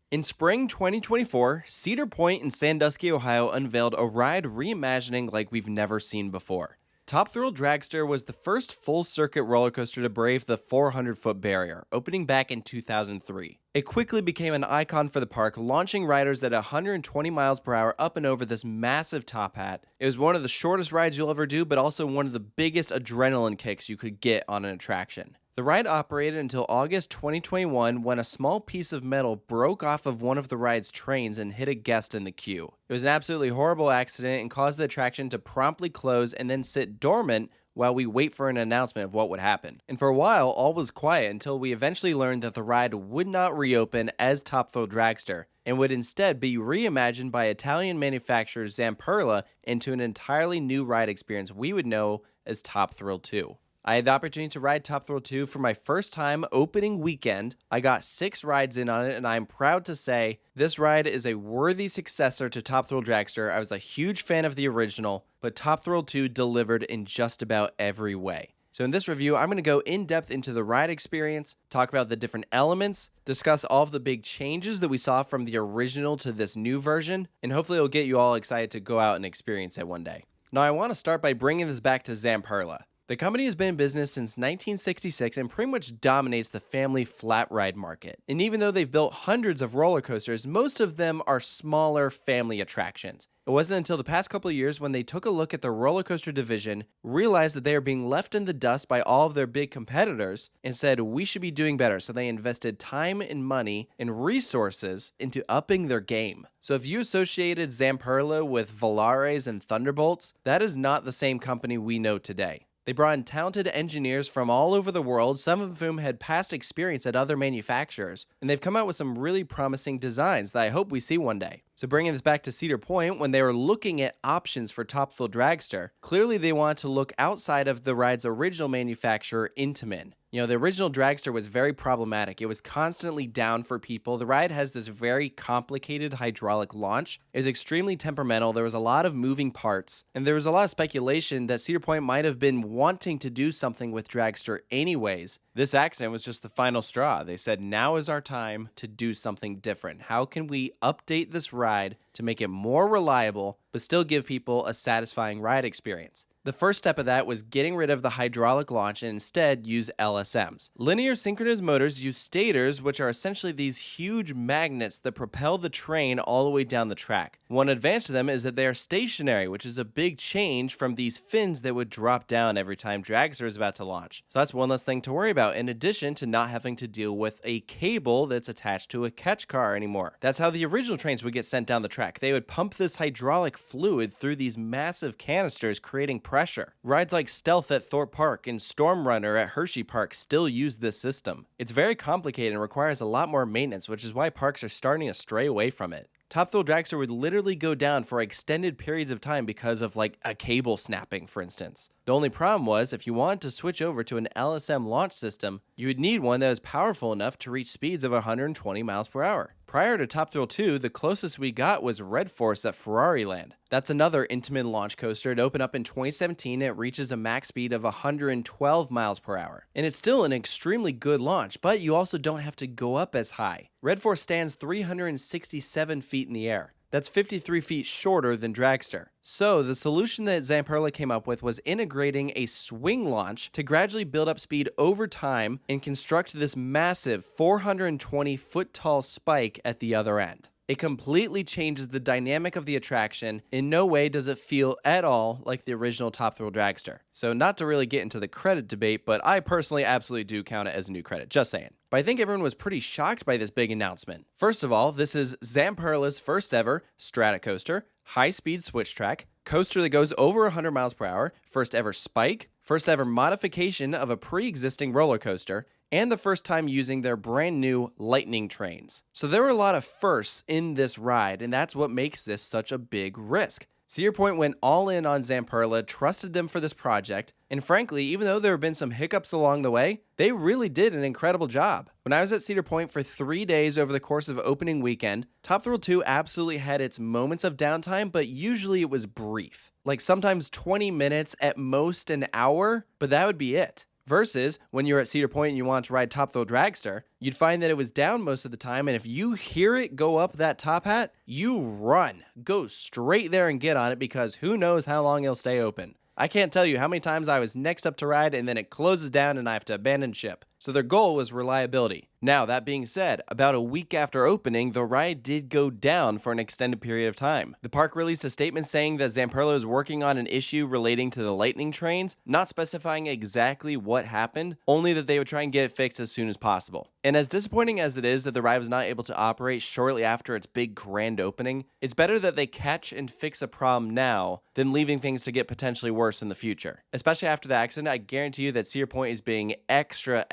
In spring 2024, Cedar Point in Sandusky, Ohio unveiled a ride reimagining like we've never seen before. Top Thrill Dragster was the first full-circuit roller coaster to brave the 400-foot barrier, opening back in 2003. It quickly became an icon for the park, launching riders at 120 miles per hour up and over this massive top hat. It was one of the shortest rides you'll ever do, but also one of the biggest adrenaline kicks you could get on an attraction. The ride operated until August 2021 when a small piece of metal broke off of one of the ride's trains and hit a guest in the queue. It was an absolutely horrible accident and caused the attraction to promptly close and then sit dormant while we wait for an announcement of what would happen. And for a while, all was quiet until we eventually learned that the ride would not reopen as Top Thrill Dragster and would instead be reimagined by Italian manufacturer Zamperla into an entirely new ride experience we would know as Top Thrill 2. I had the opportunity to ride Top Thrill 2 for my first time opening weekend. I got 6 rides in on it, and I'm proud to say this ride is a worthy successor to Top Thrill Dragster. I was a huge fan of the original, but Top Thrill 2 delivered in just about every way. So in this review, I'm going to go in depth into the ride experience, talk about the different elements, discuss all of the big changes that we saw from the original to this new version, and hopefully it'll get you all excited to go out and experience it one day. Now I want to start by bringing this back to Zamperla. The company has been in business since 1966 and pretty much dominates the family flat ride market. And even though they've built hundreds of roller coasters, most of them are smaller family attractions. It wasn't until the past couple of years when they took a look at the roller coaster division, realized that they are being left in the dust by all of their big competitors, and said we should be doing better. So they invested time and money and resources into upping their game. So if you associated Zamperla with Volares and Thunderbolts, that is not the same company we know today. They brought in talented engineers from all over the world, some of whom had past experience at other manufacturers, and they've come out with some really promising designs that I hope we see one day. So bringing this back to Cedar Point, when they were looking at options for Top Thrill Dragster, clearly they wanted to look outside of the ride's original manufacturer, Intamin. You know, the original Dragster was very problematic. It was constantly down for people. The ride has this very complicated hydraulic launch. It was extremely temperamental. There was a lot of moving parts, and there was a lot of speculation that Cedar Point might have been wanting to do something with Dragster anyways. This accident was just the final straw. They said, now is our time to do something different. How can we update this ride to make it more reliable, but still give people a satisfying ride experience? The first step of that was getting rid of the hydraulic launch and instead use LSMs. Linear synchronous motors use stators, which are essentially these huge magnets that propel the train all the way down the track. One advantage to them is that they are stationary, which is a big change from these fins that would drop down every time Dragster is about to launch. So that's one less thing to worry about, in addition to not having to deal with a cable that's attached to a catch car anymore. That's how the original trains would get sent down the track. They would pump this hydraulic fluid through these massive canisters, creating pressure. Rides like Stealth at Thorpe Park and Storm Runner at Hershey Park still use this system. It's very complicated and requires a lot more maintenance, which is why parks are starting to stray away from it. Top Thrill Dragster would literally go down for extended periods of time because of like a cable snapping, for instance. The only problem was if you wanted to switch over to an LSM launch system, you would need one that was powerful enough to reach speeds of 120 miles per hour. Prior to Top Thrill 2, the closest we got was Red Force at Ferrari Land. That's another Intamin launch coaster. It opened up in 2017 and it reaches a max speed of 112 miles per hour. And it's still an extremely good launch, but you also don't have to go up as high. Red Force stands 367 feet in the air. That's 53 feet shorter than Dragster. So the solution that Zamperla came up with was integrating a swing launch to gradually build up speed over time and construct this massive 420 foot tall spike at the other end. It completely changes the dynamic of the attraction. In no way does it feel at all like the original Top Thrill Dragster. So not to really get into the credit debate, but I personally absolutely do count it as a new credit, just saying. But I think everyone was pretty shocked by this big announcement. First of all, this is Zamperla's first ever Stratocoaster, high-speed switch track, coaster that goes over 100 miles per hour, first ever spike, first ever modification of a pre-existing roller coaster, and the first time using their brand new Lightning trains. So there were a lot of firsts in this ride, and that's what makes this such a big risk. Cedar Point went all in on Zamperla, trusted them for this project, and frankly, even though there have been some hiccups along the way, they really did an incredible job. When I was at Cedar Point for 3 days over the course of opening weekend, Top Thrill 2 absolutely had its moments of downtime, but usually it was brief. Like sometimes 20 minutes, at most an hour, but that would be it. Versus when you're at Cedar Point and you want to ride Top Thrill Dragster, you'd find that it was down most of the time, and if you hear it go up that top hat, you run. Go straight there and get on it, because who knows how long it'll stay open. I can't tell you how many times I was next up to ride and then it closes down and I have to abandon ship. So their goal was reliability. Now, that being said, about a week after opening, the ride did go down for an extended period of time. The park released a statement saying that Zamperla is working on an issue relating to the lightning trains, not specifying exactly what happened, only that they would try and get it fixed as soon as possible. And as disappointing as it is that the ride was not able to operate shortly after its big grand opening, it's better that they catch and fix a problem now than leaving things to get potentially worse in the future. Especially after the accident, I guarantee you that Cedar Point is being extra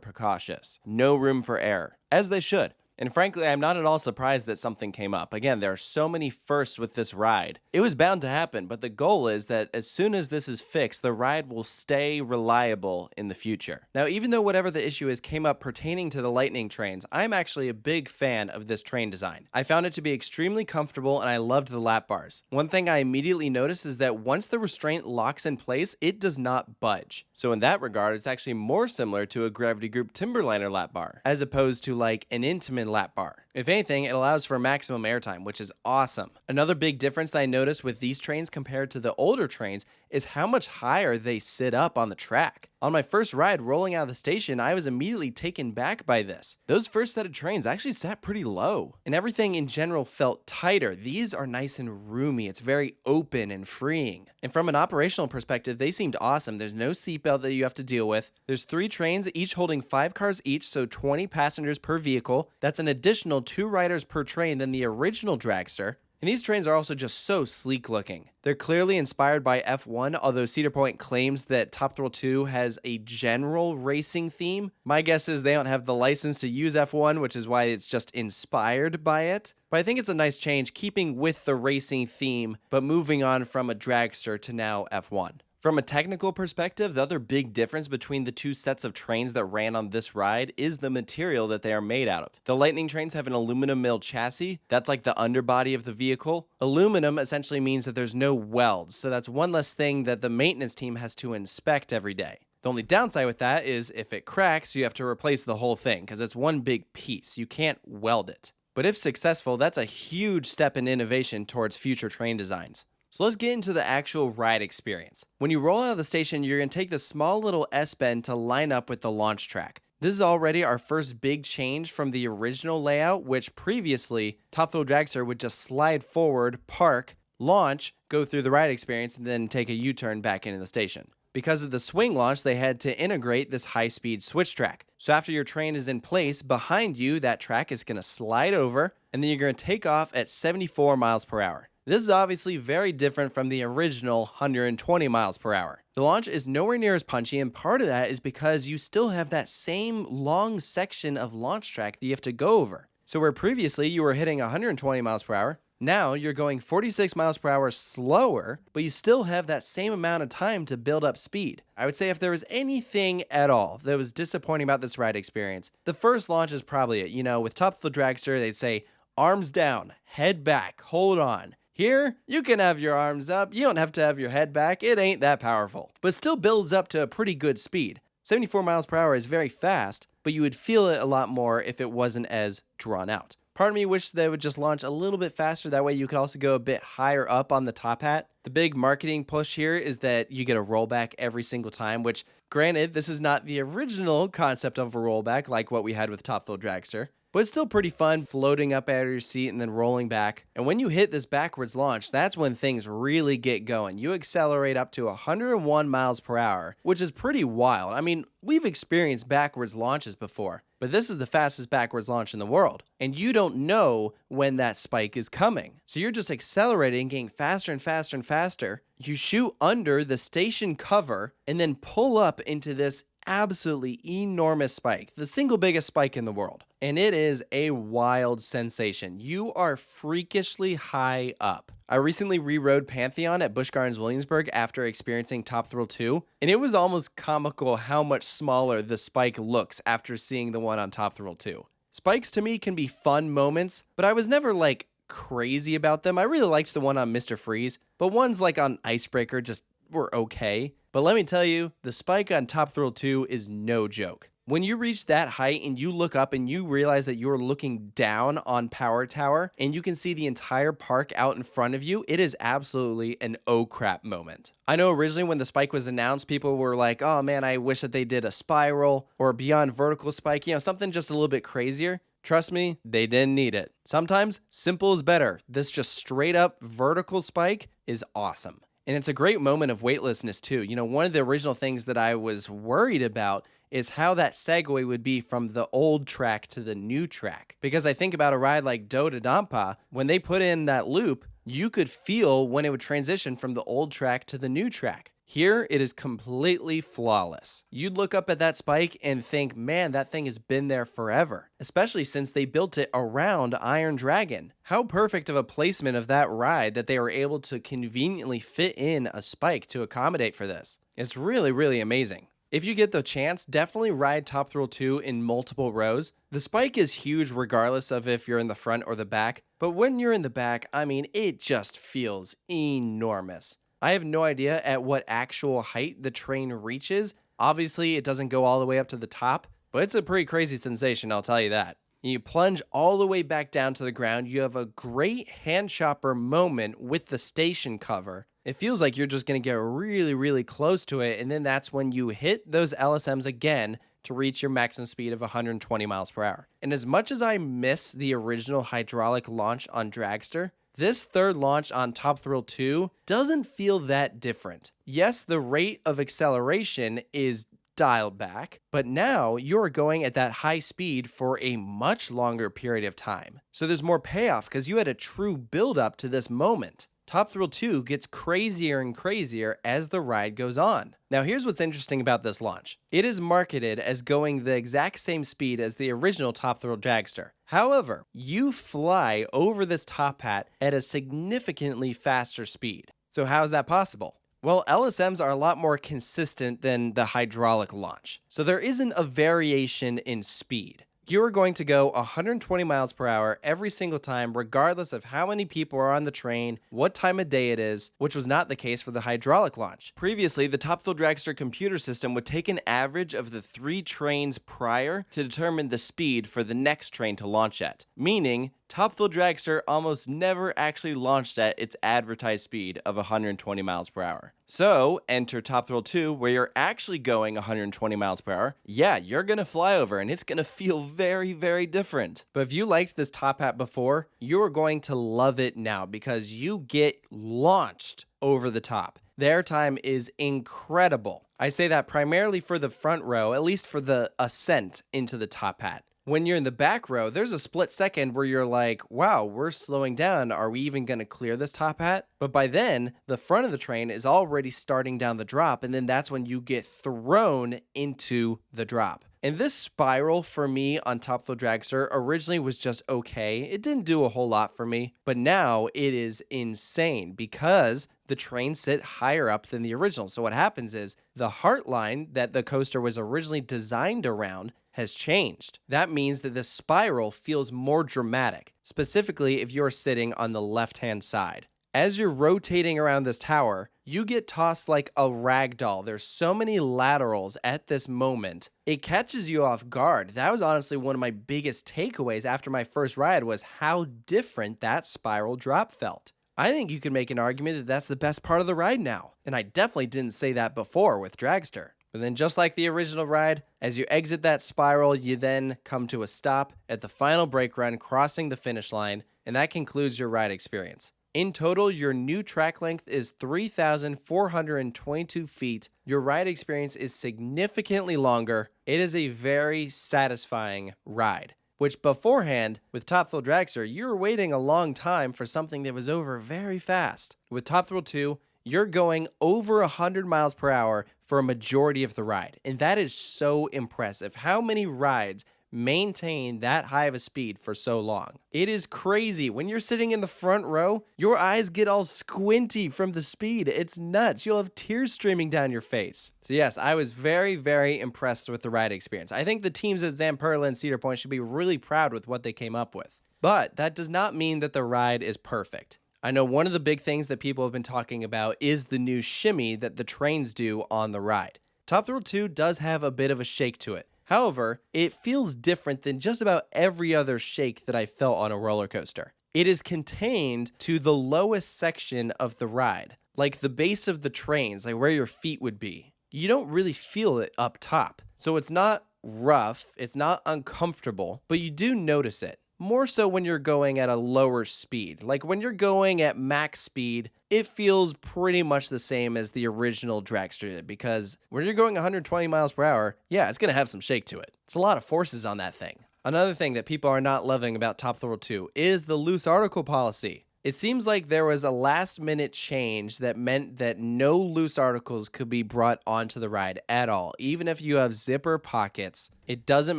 precautious. No room for error, as they should. And frankly, I'm not at all surprised that something came up. Again, there are so many firsts with this ride. It was bound to happen, but the goal is that as soon as this is fixed, the ride will stay reliable in the future. Now, even though whatever the issue is came up pertaining to the lightning trains, I'm actually a big fan of this train design. I found it to be extremely comfortable and I loved the lap bars. One thing I immediately noticed is that once the restraint locks in place, it does not budge. So in that regard, it's actually more similar to a Gravity Group Timberliner lap bar, as opposed to like an Intamin lap bar. If anything, it allows for maximum airtime, which is awesome. Another big difference that I noticed with these trains compared to the older trains is how much higher they sit up on the track. On my first ride rolling out of the station, I was immediately taken back by this. Those first set of trains actually sat pretty low, and everything in general felt tighter. These are nice and roomy. It's very open and freeing. And from an operational perspective, they seemed awesome. There's no seatbelt that you have to deal with. There's 3 trains, each holding 5 cars each, so 20 passengers per vehicle. That's an additional 2 riders per train than the original Dragster. And these trains are also just so sleek looking. They're clearly inspired by F1, although Cedar Point claims that Top Thrill 2 has a general racing theme. My guess is they don't have the license to use F1, which is why it's just inspired by it. But I think it's a nice change, keeping with the racing theme, but moving on from a Dragster to now F1. From a technical perspective, the other big difference between the 2 sets of trains that ran on this ride is the material that they are made out of. The Lightning trains have an aluminum milled chassis. That's like the underbody of the vehicle. Aluminum essentially means that there's no welds, so that's one less thing that the maintenance team has to inspect every day. The only downside with that is if it cracks, you have to replace the whole thing because it's one big piece. You can't weld it. But if successful, that's a huge step in innovation towards future train designs. So let's get into the actual ride experience. When you roll out of the station, you're going to take this small little S-bend to line up with the launch track. This is already our first big change from the original layout, which previously Top Thrill Dragster would just slide forward, park, launch, go through the ride experience, and then take a U-turn back into the station. Because of the swing launch, they had to integrate this high-speed switch track. So after your train is in place, behind you, that track is going to slide over, and then you're going to take off at 74 miles per hour. This is obviously very different from the original 120 miles per hour. The launch is nowhere near as punchy, and part of that is because you still have that same long section of launch track that you have to go over. So where previously you were hitting 120 miles per hour, now you're going 46 miles per hour slower, but you still have that same amount of time to build up speed. I would say if there was anything at all that was disappointing about this ride experience, the first launch is probably it. You know, with Top Thrill Dragster, they'd say, arms down, head back, hold on. Here, you can have your arms up, you don't have to have your head back, it ain't that powerful. But still builds up to a pretty good speed. 74 miles per hour is very fast, but you would feel it a lot more if it wasn't as drawn out. Part of me wished they would just launch a little bit faster, that way you could also go a bit higher up on the top hat. The big marketing push here is that you get a rollback every single time, which granted, this is not the original concept of a rollback like what we had with Top Thrill Dragster. But it's still pretty fun floating up out of your seat and then rolling back. And when you hit this backwards launch, that's when things really get going. You accelerate up to 101 miles per hour, which is pretty wild. I mean, we've experienced backwards launches before, but this is the fastest backwards launch in the world. And you don't know when that spike is coming. So you're just accelerating, getting faster and faster and faster. You shoot under the station cover and then pull up into this absolutely enormous spike, the single biggest spike in the world. And it is a wild sensation. You are freakishly high up. I recently re-rode Pantheon at Busch Gardens Williamsburg after experiencing Top Thrill 2, and it was almost comical how much smaller the spike looks after seeing the one on Top Thrill 2. Spikes to me can be fun moments, but I was never like crazy about them. I really liked the one on Mr. Freeze, but ones like on Icebreaker just were okay. But let me tell you, the spike on Top Thrill 2 is no joke. When you reach that height and you look up and you realize that you're looking down on Power Tower and you can see the entire park out in front of you, it is absolutely an oh crap moment. I know originally when the spike was announced, people were like, oh man, I wish that they did a spiral or beyond vertical spike, something just a little bit crazier. Trust me, they didn't need it. Sometimes simple is better. This just straight up vertical spike is awesome. And it's a great moment of weightlessness too. One of the original things that I was worried about is how that segue would be from the old track to the new track. Because I think about a ride like Do to Dampa, when they put in that loop, you could feel when it would transition from the old track to the new track. Here, it is completely flawless. You'd look up at that spike and think, man, that thing has been there forever, especially since they built it around Iron Dragon. How perfect of a placement of that ride that they were able to conveniently fit in a spike to accommodate for this. It's really, really amazing. If you get the chance, definitely ride Top Thrill 2 in multiple rows. The spike is huge regardless of if you're in the front or the back, but when you're in the back, it just feels enormous. I have no idea at what actual height the train reaches. Obviously, it doesn't go all the way up to the top, but it's a pretty crazy sensation, I'll tell you that. You plunge all the way back down to the ground. You have a great hand chopper moment with the station cover. It feels like you're just going to get really, really close to it, and then that's when you hit those LSMs again to reach your maximum speed of 120 miles per hour. And as much as I miss the original hydraulic launch on Dragster, this third launch on Top Thrill 2 doesn't feel that different. Yes, the rate of acceleration is dialed back, but now you're going at that high speed for a much longer period of time. So there's more payoff because you had a true build up to this moment. Top Thrill 2 gets crazier and crazier as the ride goes on. Now here's what's interesting about this launch. It is marketed as going the exact same speed as the original Top Thrill Dragster. However, you fly over this top hat at a significantly faster speed. So how is that possible? Well, LSMs are a lot more consistent than the hydraulic launch. So there isn't a variation in speed. You are going to go 120 miles per hour every single time, regardless of how many people are on the train, what time of day it is, which was not the case for the hydraulic launch. Previously, the Top Thrill Dragster computer system would take an average of the 3 trains prior to determine the speed for the next train to launch at, meaning Top Thrill Dragster almost never actually launched at its advertised speed of 120 miles per hour. So, enter Top Thrill 2, where you're actually going 120 miles per hour. Yeah, you're gonna fly over, and it's gonna feel very, very different. But if you liked this top hat before, you're going to love it now, because you get launched over the top. The airtime is incredible. I say that primarily for the front row, at least for the ascent into the top hat. When you're in the back row, there's a split second where you're like, wow, we're slowing down. Are we even going to clear this top hat? But by then, the front of the train is already starting down the drop, and then that's when you get thrown into the drop. And this spiral for me on Top Thrill Dragster originally was just okay. It didn't do a whole lot for me, but now it is insane because the trains sit higher up than the original. So what happens is the heart line that the coaster was originally designed around has changed. That means that the spiral feels more dramatic, specifically if you're sitting on the left-hand side. As you're rotating around this tower, you get tossed like a rag doll. There's so many laterals at this moment. It catches you off guard. That was honestly one of my biggest takeaways after my first ride was how different that spiral drop felt. I think you could make an argument that that's the best part of the ride now. And I definitely didn't say that before with Dragster. But then just like the original ride, as you exit that spiral, you then come to a stop at the final brake run, crossing the finish line, and that concludes your ride experience. In total, your new track length is 3,422 feet. Your ride experience is significantly longer. It is a very satisfying ride, which beforehand, with Top Thrill Dragster, you were waiting a long time for something that was over very fast. With Top Thrill 2, you're going over 100 miles per hour for a majority of the ride. And that is so impressive. How many rides maintain that high of a speed for so long? It is crazy. When you're sitting in the front row, your eyes get all squinty from the speed. It's nuts. You'll have tears streaming down your face. So yes, I was very, very impressed with the ride experience. I think the teams at Zamperla and Cedar Point should be really proud with what they came up with. But that does not mean that the ride is perfect. I know one of the big things that people have been talking about is the new shimmy that the trains do on the ride. Top Thrill 2 does have a bit of a shake to it. However, it feels different than just about every other shake that I felt on a roller coaster. It is contained to the lowest section of the ride, like the base of the trains, like where your feet would be. You don't really feel it up top. So it's not rough, it's not uncomfortable, but you do notice it. More so when you're going at a lower speed. Like when you're going at max speed, it feels pretty much the same as the original Dragster did, because when you're going 120 miles per hour, yeah, it's going to have some shake to it. It's a lot of forces on that thing. Another thing that people are not loving about Top Thrill 2 is the loose article policy. It seems like there was a last-minute change that meant that no loose articles could be brought onto the ride at all. Even if you have zipper pockets, it doesn't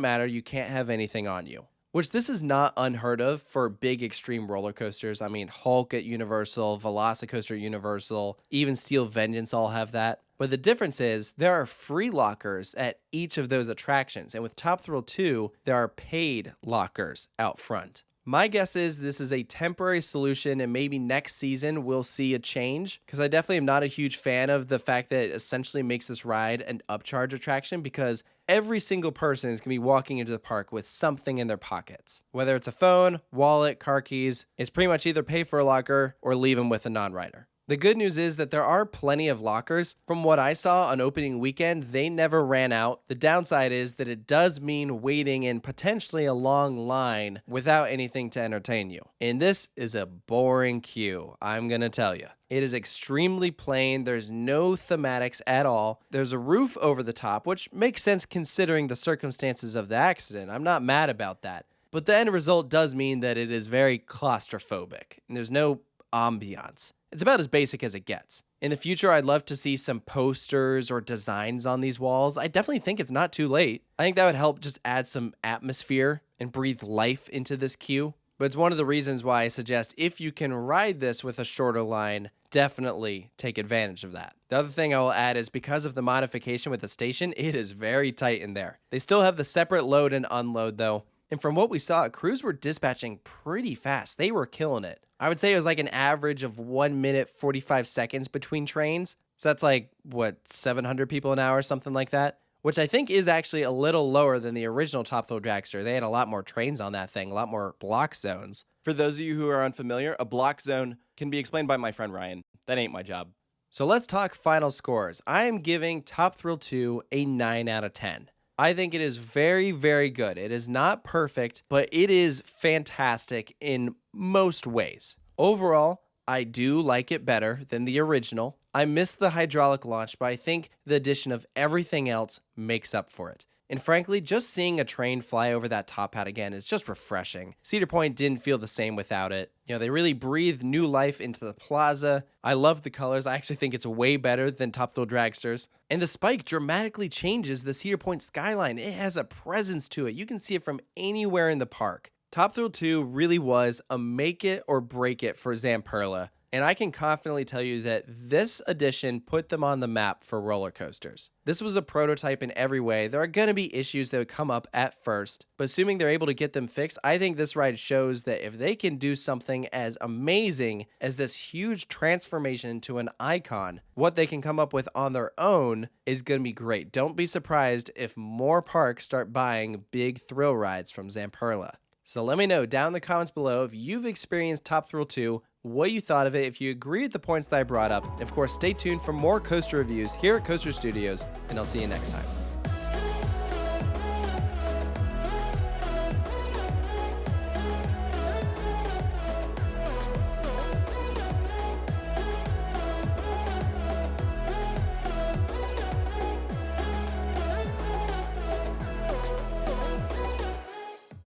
matter, you can't have anything on you. Which this is not unheard of for big extreme roller coasters. I mean, Hulk at Universal, Velocicoaster at Universal, even Steel Vengeance all have that. But the difference is there are free lockers at each of those attractions. And with Top Thrill 2, there are paid lockers out front. My guess is this is a temporary solution, and maybe next season we'll see a change, because I definitely am not a huge fan of the fact that it essentially makes this ride an upcharge attraction, because every single person is going to be walking into the park with something in their pockets. Whether it's a phone, wallet, car keys, it's pretty much either pay for a locker or leave them with a non-rider. The good news is that there are plenty of lockers. From what I saw on opening weekend, they never ran out. The downside is that it does mean waiting in potentially a long line without anything to entertain you. And this is a boring queue, I'm gonna tell you. It is extremely plain. There's no thematics at all. There's a roof over the top, which makes sense considering the circumstances of the accident. I'm not mad about that. But the end result does mean that it is very claustrophobic, and there's no ambiance. It's about as basic as it gets. In the future, I'd love to see some posters or designs on these walls. I definitely think it's not too late. I think that would help just add some atmosphere and breathe life into this queue. But it's one of the reasons why I suggest if you can ride this with a shorter line, definitely take advantage of that. The other thing I will add is because of the modification with the station, it is very tight in there. They still have the separate load and unload though. And from what we saw, crews were dispatching pretty fast. They were killing it. I would say it was like an average of 1 minute, 45 seconds between trains. So that's like, what, 700 people an hour, something like that? Which I think is actually a little lower than the original Top Thrill Dragster. They had a lot more trains on that thing, a lot more block zones. For those of you who are unfamiliar, a block zone can be explained by my friend Ryan. That ain't my job. So let's talk final scores. I am giving Top Thrill 2 a 9 out of 10. I think it is very, very good. It is not perfect, but it is fantastic in most ways. Overall, I do like it better than the original. I miss the hydraulic launch, but I think the addition of everything else makes up for it. And frankly, just seeing a train fly over that top hat again is just refreshing. Cedar Point didn't feel the same without it. You know, they really breathed new life into the plaza. I love the colors. I actually think it's way better than Top Thrill Dragsters. And the spike dramatically changes the Cedar Point skyline. It has a presence to it. You can see it from anywhere in the park. Top Thrill 2 really was a make it or break it for Zamperla. And I can confidently tell you that this edition put them on the map for roller coasters. This was a prototype in every way. There are going to be issues that would come up at first, but assuming they're able to get them fixed, I think this ride shows that if they can do something as amazing as this huge transformation to an icon, what they can come up with on their own is going to be great. Don't be surprised if more parks start buying big thrill rides from Zamperla. So let me know down in the comments below if you've experienced Top Thrill 2, what you thought of it, if you agree with the points that I brought up. And of course, stay tuned for more coaster reviews here at Coaster Studios, and I'll see you next time.